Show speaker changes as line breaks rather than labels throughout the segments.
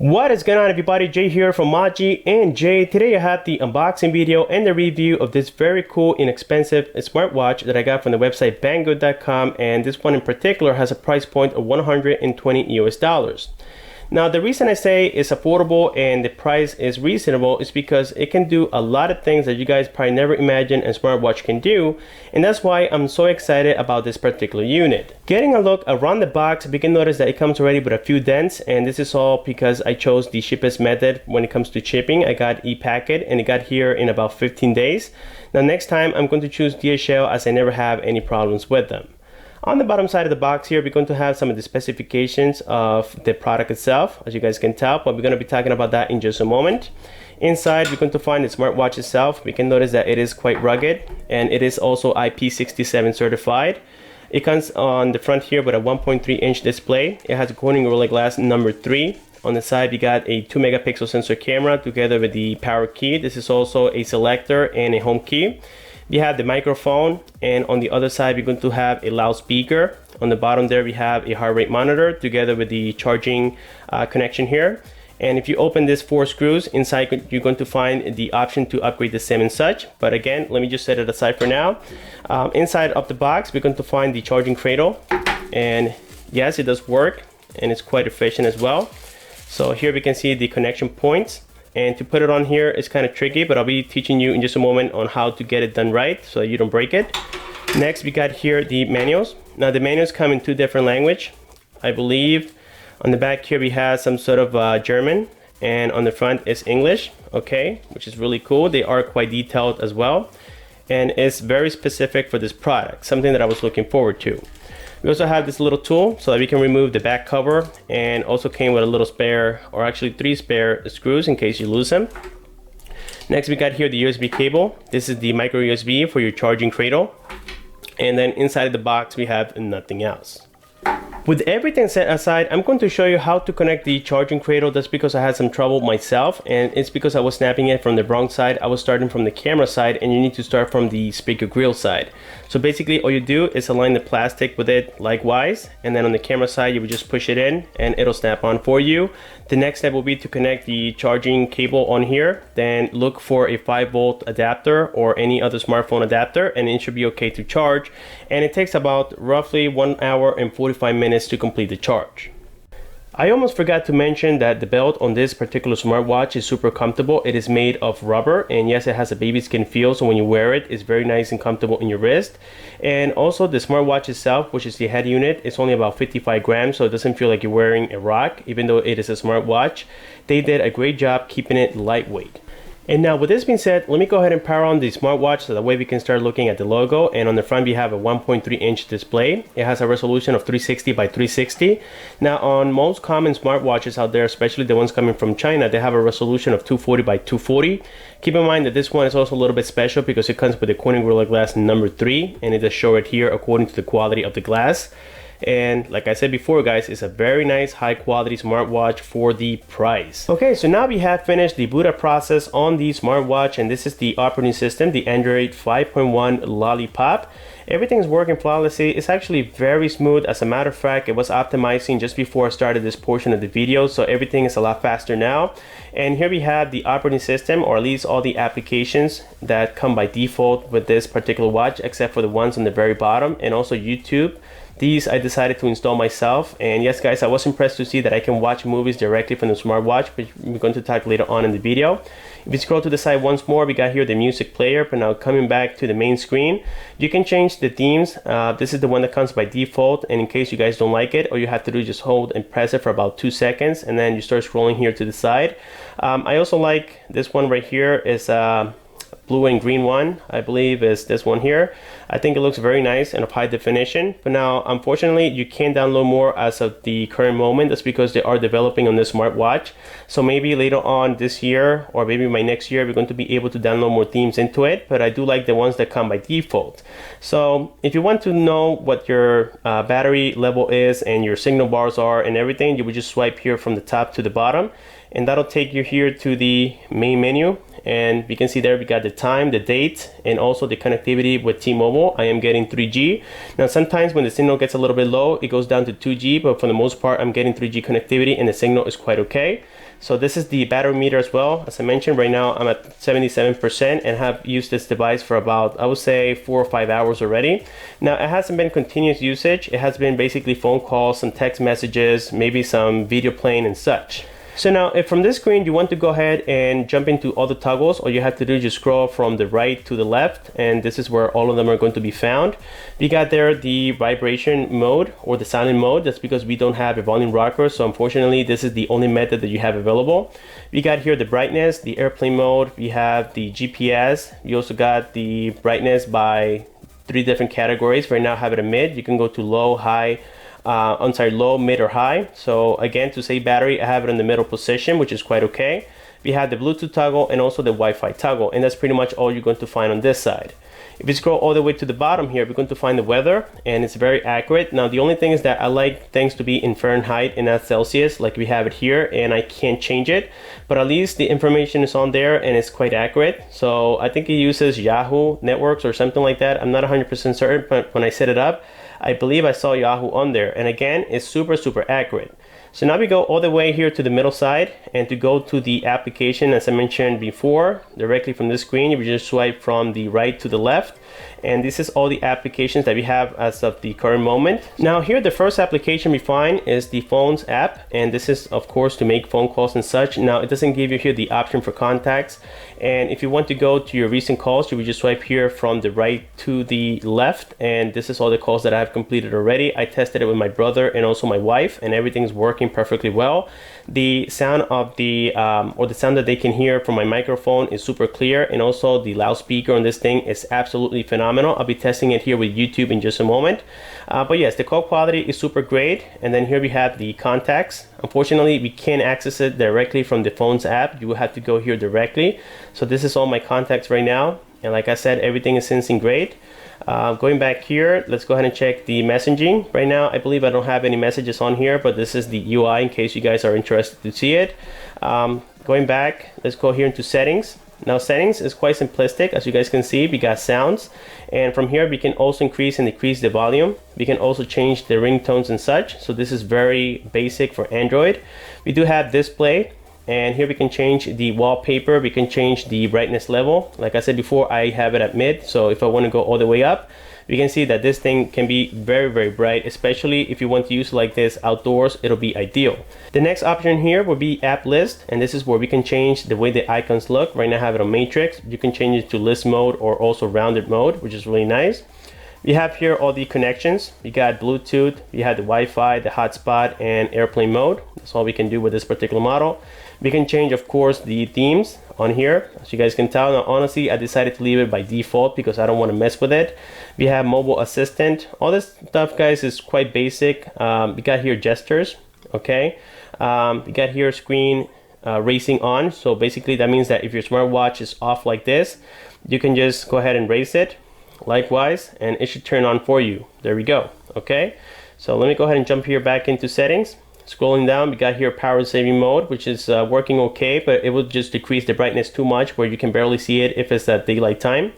What is going on, everybody? Jay here from Maji and Jay. Today I have the unboxing video and the review of this very cool, inexpensive smartwatch that I got from the website banggood.com, and this one in particular has a price point of 120 US dollars. Now, the reason I say it's affordable and the price is reasonable is because it can do a lot of things that you guys probably never imagined a smartwatch can do, and that's why I'm so excited about this particular unit. Getting a look around the box, we can notice that it comes already with a few dents, and this is all because I chose the cheapest method when it comes to shipping. I got e-packet and it got here in about 15 days. Now, next time I'm going to choose DHL as I never have any problems with them. On the bottom side of the box here, we're going to have some of the specifications of the product itself, as you guys can tell, but we're going to be talking about that in just a moment. Inside, we're going to find the smartwatch itself. We can notice that it is quite rugged, and it is also IP67 certified. It comes on the front here with a 1.3-inch display. It has a Corning Gorilla Glass number 3. On the side, we got a 2-megapixel sensor camera together with the power key. This is also a selector and a home key. We have the microphone, and on the other side we're going to have a loudspeaker. On the bottom there we have a heart rate monitor together with the charging connection here. And if you open these 4 screws inside, you're going to find the option to upgrade the SIM and such. But again, let me just set it aside for now. Inside of the box we're going to find the charging cradle, and yes, it does work and it's quite efficient as well. So here we can see the connection points. And to put it on here is kind of tricky, but I'll be teaching you in just a moment on how to get it done right so you don't break it. Next, we got here the manuals. Now, the manuals come in 2 different languages. I believe on the back here we have some sort of German, and on the front is English, okay, which is really cool. They are quite detailed as well, and it's very specific for this product, something that I was looking forward to. We also have this little tool so that we can remove the back cover, and also came with a little spare, or actually 3 spare screws in case you lose them. Next, we got here the USB cable. This is the micro USB for your charging cradle. And then inside of the box, we have nothing else. With everything set aside, I'm going to show you how to connect the charging cradle. That's because I had some trouble myself, and it's because I was snapping it from the wrong side. I was starting from the camera side, and you need to start from the speaker grill side. So basically all you do is align the plastic with it likewise, and then on the camera side you would just push it in and it'll snap on for you. The next step will be to connect the charging cable on here, then look for a 5-volt adapter or any other smartphone adapter, and it should be okay to charge. And it takes about roughly 1 hour and 45 minutes to complete the charge. I almost forgot to mention that the belt on this particular smartwatch is super comfortable. It is made of rubber, and yes, it has a baby skin feel, so when you wear it, it's very nice and comfortable in your wrist. And also the smartwatch itself, which is the head unit, it's only about 55 grams, so it doesn't feel like you're wearing a rock, even though it is a smartwatch. They did a great job keeping it lightweight. And now, with this being said, let me go ahead and power on the smartwatch so that way we can start looking at the logo. And on the front we have a 1.3-inch display. It has a resolution of 360 by 360. Now, on most common smartwatches out there, especially the ones coming from China, they have a resolution of 240 by 240. Keep in mind that this one is also a little bit special because it comes with a Corning Gorilla Glass number 3, and it does show it here according to the quality of the glass. And like I said before, guys, it's a very nice high quality smartwatch for the price. Okay, so now we have finished the boot up process on the smartwatch, and this is the operating system, the Android 5.1 Lollipop. Everything is working flawlessly. It's actually very smooth. As a matter of fact, it was optimizing just before I started this portion of the video, so everything is a lot faster now. And here we have the operating system, or at least all the applications that come by default with this particular watch, except for the ones on the very bottom, and also YouTube. These I decided to install myself, and yes, guys, I was impressed to see that I can watch movies directly from the smartwatch, which we're going to talk later on in the video. If you scroll to the side once more, we got here the music player. But now coming back to the main screen, you can change the themes. This is the one that comes by default, and in case you guys don't like it, all you have to do is just hold and press it for about 2 seconds, and then you start scrolling here to the side. I also like this one right here. Is blue and green one, I believe is this one here. I think it looks very nice and of high definition, but now unfortunately you can't download more as of the current moment. That's because they are developing on this smartwatch, so maybe later on this year or maybe my next year we're going to be able to download more themes into it. But I do like the ones that come by default. So if you want to know what your battery level is and your signal bars are and everything, you would just swipe here from the top to the bottom, and that'll take you here to the main menu. and we can see there we got the time, the date, and also the connectivity with T-Mobile. I am getting 3G. Now sometimes when the signal gets a little bit low, it goes down to 2G, but for the most part I'm getting 3G connectivity and the signal is quite okay. So this is the battery meter as well. As I mentioned, right now I'm at 77% and have used this device for about, I would say, 4 or 5 hours already. Now it hasn't been continuous usage. It has been basically phone calls, some text messages, maybe some video playing and such. So now if from this screen you want to go ahead and jump into all the toggles, all you have to do is just scroll from the right to the left, and this is where all of them are going to be found. We got there the vibration mode or the silent mode. That's because we don't have a volume rocker, so unfortunately this is the only method that you have available. We got here the brightness, the airplane mode, we have the GPS. We also got the brightness by 3 different categories. Right now I have it at mid. You can go to low, high, low, mid, or high. So again, to save battery, I have it in the middle position, which is quite okay. We have the Bluetooth toggle and also the Wi-Fi toggle, and that's pretty much all you're going to find on this side. If you scroll all the way to the bottom here, we're going to find the weather, and it's very accurate. Now the only thing is that I like things to be in Fahrenheit and not Celsius like we have it here, and I can't change it, but at least the information is on there and it's quite accurate. So I think it uses Yahoo networks or something like that. I'm not 100% certain, but when I set it up, I believe I saw Yahoo on there, and again, it's super accurate. So now we go all the way here to the middle side, and to go to the application, as I mentioned before, directly from this screen, you just swipe from the right to the left, and this is all the applications that we have as of the current moment. Now here, the first application we find is the Phones app, and this is of course to make phone calls and such. Now it doesn't give you here the option for contacts, and if you want to go to your recent calls, you would just swipe here from the right to the left, and this is all the calls that I have completed already. I tested it with my brother and also my wife, and everything's working perfectly well. The sound of the the sound that they can hear from my microphone is super clear, and also the loudspeaker on this thing is absolutely phenomenal. I'll be testing it here with YouTube in just a moment, but yes, the call quality is super great. And then here we have the contacts. Unfortunately, we can't access it directly from the Phones app. You will have to go here directly. So this is all my contacts right now, and like I said, everything is sensing great. Going back here, let's go ahead and check the messaging. Right now, I believe I don't have any messages on here, but this is the UI in case you guys are interested to see it. Going back, let's go here into settings. Now settings is quite simplistic. As you guys can see, we got sounds, and from here we can also increase and decrease the volume. We can also change the ringtones and such. So this is very basic for Android. We do have display, and here we can change the wallpaper. We can change the brightness level. Like I said before, I have it at mid, so if I want to go all the way up, we can see that this thing can be very bright, especially if you want to use like this outdoors. It'll be ideal. The next option here will be app list, and this is where we can change the way the icons look. Right now I have it on matrix. You can change it to list mode or also rounded mode, which is really nice. We have here all the connections. We got Bluetooth, we have the Wi-Fi, the hotspot, and airplane mode. That's all we can do with this particular model. We can change, of course, the themes on here. As you guys can tell, now honestly, I decided to leave it by default because I don't want to mess with it. We have mobile assistant. All this stuff, guys, is quite basic. We got here gestures, okay? We got here screen racing on. So basically that means that if your smartwatch is off like this, you can just go ahead and race it. Likewise, and it should turn on for you. There we go. Okay, so let me go ahead and jump here back into settings. Scrolling down, we got here power saving mode, which is working okay, but it will just decrease the brightness too much where you can barely see it if it's at daylight time.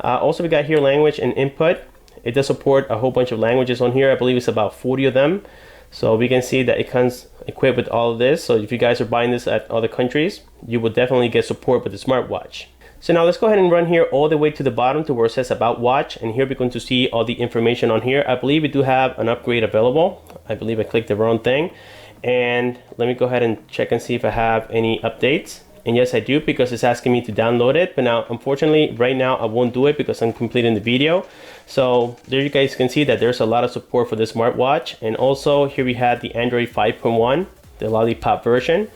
Also, we got here language and input. It does support a whole bunch of languages on here. I believe it's about 40 of them. So we can see that it comes equipped with all of this. So if you guys are buying this at other countries, you will definitely get support with the smartwatch. So now let's go ahead and run here all the way to the bottom to where it says about watch, and here we're going to see all the information on here. I believe we do have an upgrade available. I believe I clicked the wrong thing, and let me go ahead and check and see if I have any updates. And yes, I do, because it's asking me to download it. But now unfortunately right now I won't do it because I'm completing the video. So there you guys can see that there's a lot of support for this smartwatch. And also here we have the Android 5.1, the Lollipop version.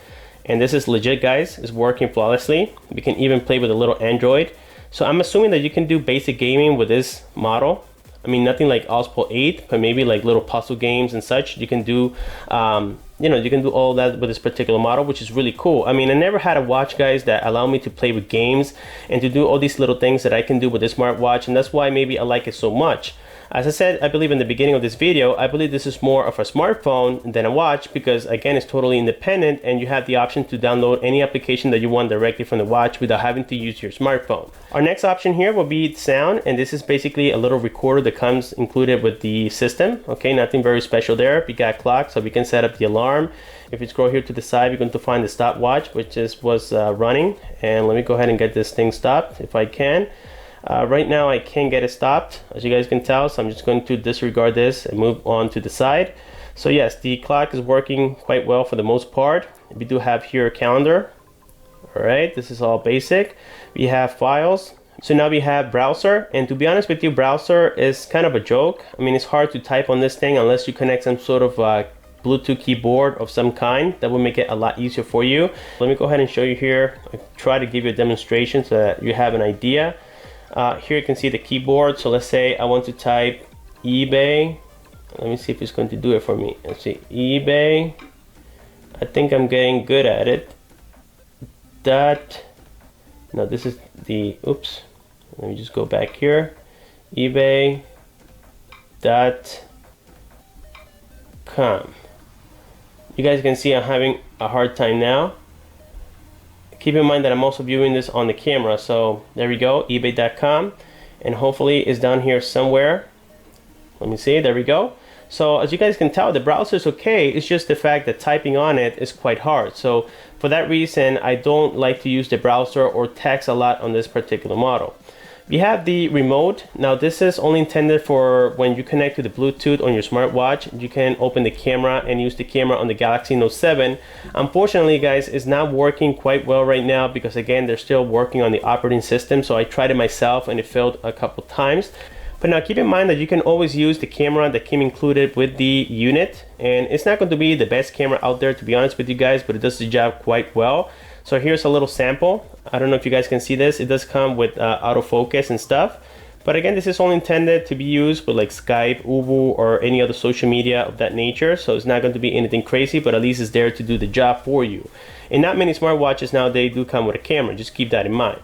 And this is legit, guys. It's working flawlessly. We can even play with a little Android. So I'm assuming that you can do basic gaming with this model. I mean, nothing like Ospo 8, but maybe like little puzzle games and such. You can do, you know, you can do all that with this particular model, which is really cool. I mean, I never had a watch, guys, that allow me to play with games and to do all these little things that I can do with this smartwatch, and that's why maybe I like it so much. As I said, I believe in the beginning of this video, I believe this is more of a smartphone than a watch because again, it's totally independent and you have the option to download any application that you want directly from the watch without having to use your smartphone. Our next option here will be sound, and this is basically a little recorder that comes included with the system. Okay, nothing very special there. We got clock, so we can set up the alarm. If you scroll here to the side, we're going to find the stopwatch, which was running. And let me go ahead and get this thing stopped if I can. Right now I can't get it stopped, as you guys can tell, so I'm just going to disregard this and move on to the side. So yes, the clock is working quite well for the most part. We do have here a calendar. All right, this is all basic. We have files. So now we have browser, and to be honest with you, browser is kind of a joke. I mean, it's hard to type on this thing unless you connect some sort of Bluetooth keyboard of some kind. That will make it a lot easier for you. Let me go ahead and show you here. I try to give you a demonstration so that you have an idea. Here you can see the keyboard. So let's say I want to type eBay. Let me see if it's going to do it for me. Let's see, eBay. I think I'm getting good at it. No, this is the, oops. Let me just go back here. eBay.com. You guys can see I'm having a hard time now. Keep in mind that I'm also viewing this on the camera. So there we go, ebay.com. And hopefully it's down here somewhere. Let me see, there we go. So as you guys can tell, the browser is okay. It's just the fact that typing on it is quite hard. So for that reason, I don't like to use the browser or text a lot on this particular model. We have the remote. Now this is only intended for when you connect to the Bluetooth on your smartwatch. You can open the camera and use the camera on the Galaxy Note 7. Unfortunately, guys, it's not working quite well right now because again, they're still working on the operating system. So I tried it myself and it failed a couple times. But now keep in mind that you can always use the camera that came included with the unit. And it's not going to be the best camera out there, to be honest with you guys, but it does the job quite well. So here's a little sample. I don't know if you guys can see this. It does come with autofocus and stuff. But again, this is only intended to be used with like Skype, Ubu, or any other social media of that nature. So it's not going to be anything crazy, but at least it's there to do the job for you. And not many smartwatches nowadays do come with a camera. Just keep that in mind.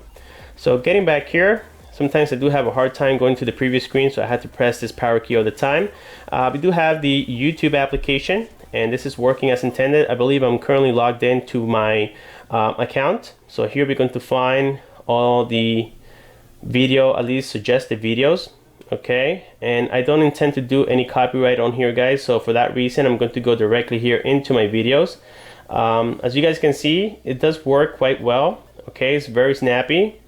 So getting back here, sometimes I do have a hard time going to the previous screen, so I had to press this power key all the time. We do have the YouTube application, and this is working as intended. I believe I'm currently logged in to my account. So here we're going to find all the video, at least suggested videos. Okay, and I don't intend to do any copyright on here, guys. So for that reason, I'm going to go directly here into my videos. As you guys can see, it does work quite well. Okay, it's very snappy.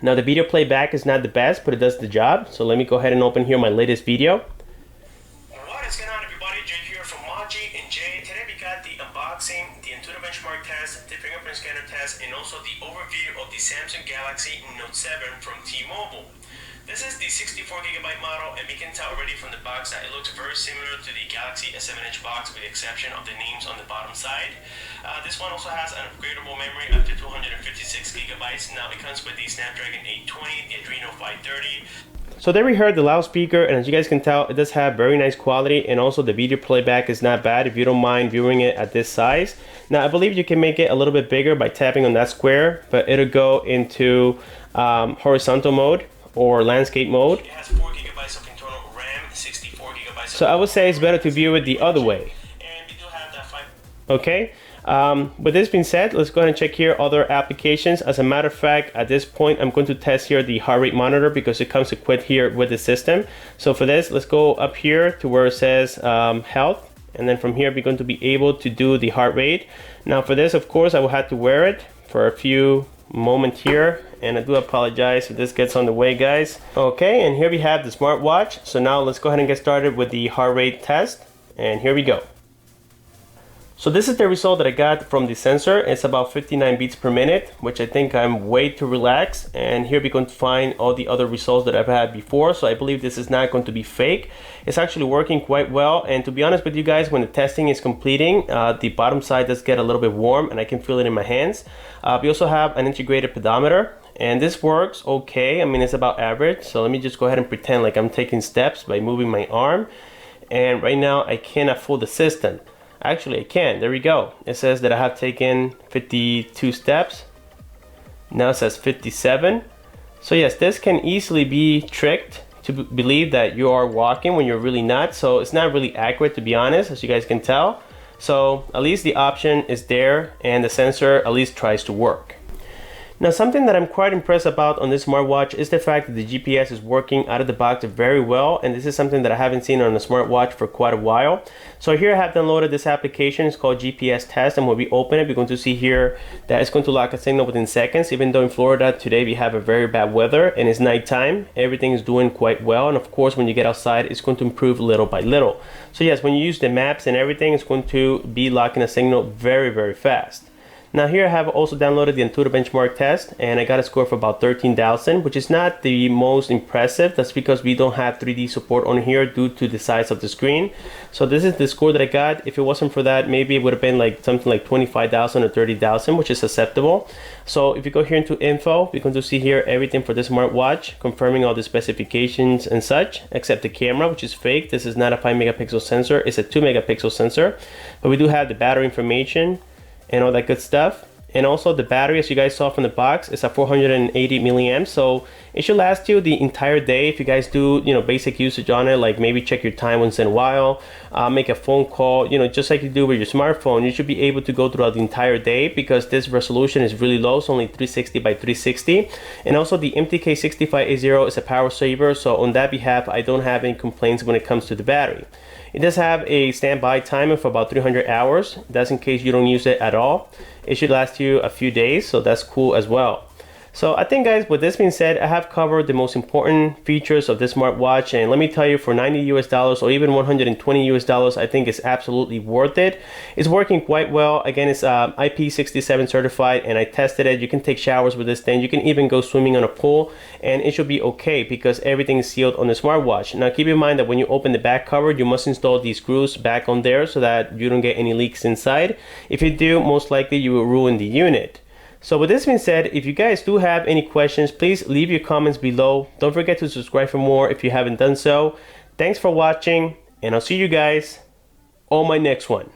Now the video playback is not the best, but it does the job. So let me go ahead and open here my latest video. What is going on, everybody? Jay here from Maji and Jay. Today we got the unboxing, the Intruder benchmark test, the fingerprint scanner test, and also the overview of the Samsung Galaxy Note 7 from T-Mobile. This is the 64GB model, and we can tell already from the box that it looks very similar to the Galaxy S7-inch box with the exception of the names on the bottom side. This one also has an upgradable memory up to 256GB. Now it comes with the Snapdragon 820, the Adreno 530. So there we heard the loudspeaker, and as you guys can tell, it does have very nice quality, and also the video playback is not bad if you don't mind viewing it at this size. Now I believe you can make it a little bit bigger by tapping on that square, but it'll go into horizontal mode or landscape mode. It has 4GB of internal RAM, 64GB. So I would say it's better to view it the other way. And we do have that 5. Okay. With this being said, let's go ahead and check here other applications. As a matter of fact, at this point, I'm going to test here the heart rate monitor because it comes equipped here with the system. So for this, let's go up here to where it says health. And then from here, we're going to be able to do the heart rate. Now for this, of course, I will have to wear it for a few moments here. And I do apologize if this gets on the way, guys. Okay, and here we have the smartwatch. So now let's go ahead and get started with the heart rate test. And here we go. So this is the result that I got from the sensor. It's about 59 beats per minute, which I think I'm way too relaxed. And here we're going to find all the other results that I've had before. So I believe this is not going to be fake. It's actually working quite well. And to be honest with you guys, when the testing is completing, the bottom side does get a little bit warm and I can feel it in my hands. We also have an integrated pedometer. And this works okay. I mean, it's about average. So let me just go ahead and pretend like I'm taking steps by moving my arm. And right now I cannot fool the system. Actually, I can. There we go. It says that I have taken 52 steps. Now it says 57. So yes, this can easily be tricked to believe that you are walking when you're really not. So it's not really accurate, to be honest, as you guys can tell. So at least the option is there, and the sensor at least tries to work. Now, something that I'm quite impressed about on this smartwatch is the fact that the GPS is working out of the box very well, and this is something that I haven't seen on a smartwatch for quite a while. So here I have downloaded this application. It's called GPS Test, and when we open it, we're going to see here that it's going to lock a signal within seconds. Even though in Florida today we have a very bad weather and it's nighttime, everything is doing quite well. And of course, when you get outside, it's going to improve little by little. So yes, when you use the maps and everything, it's going to be locking a signal very, very fast. Now here I have also downloaded the Intruder benchmark test, and I got a score of about 13,000, which is not the most impressive. That's because we don't have 3D support on here due to the size of the screen. So this is the score that I got. If it wasn't for that, maybe it would have been like something like 25,000 or 30,000, which is acceptable. So if you go here into info, we're going to see here everything for this smartwatch, confirming all the specifications and such, except the camera, which is fake. This is not a 5 megapixel sensor, it's a 2 megapixel sensor. But we do have the battery information and all that good stuff. And also the battery, as you guys saw from the box, is a 480 milliamps, so it should last you the entire day. If you guys do, you know, basic usage on it, like maybe check your time once in a while, make a phone call, you know, just like you do with your smartphone, you should be able to go throughout the entire day, because this resolution is really low. It's only 360 by 360. And also the MTK65A0 is a power saver, so on that behalf, I don't have any complaints when it comes to the battery. It does have a standby time of about 300 hours. That's in case you don't use it at all. It should last you a few days, so that's cool as well. So I think, guys, with this being said, I have covered the most important features of this smartwatch, and let me tell you, for $90 US or even $120 US, I think it's absolutely worth it. It's working quite well. Again, it's IP67 certified, and I tested it. You can take showers with this thing. You can even go swimming on a pool, and it should be okay because everything is sealed on the smartwatch. Now, keep in mind that when you open the back cover, you must install these screws back on there so that you don't get any leaks inside. If you do, most likely you will ruin the unit. So with this being said, if you guys do have any questions, please leave your comments below. Don't forget to subscribe for more if you haven't done so. Thanks for watching, and I'll see you guys on my next one.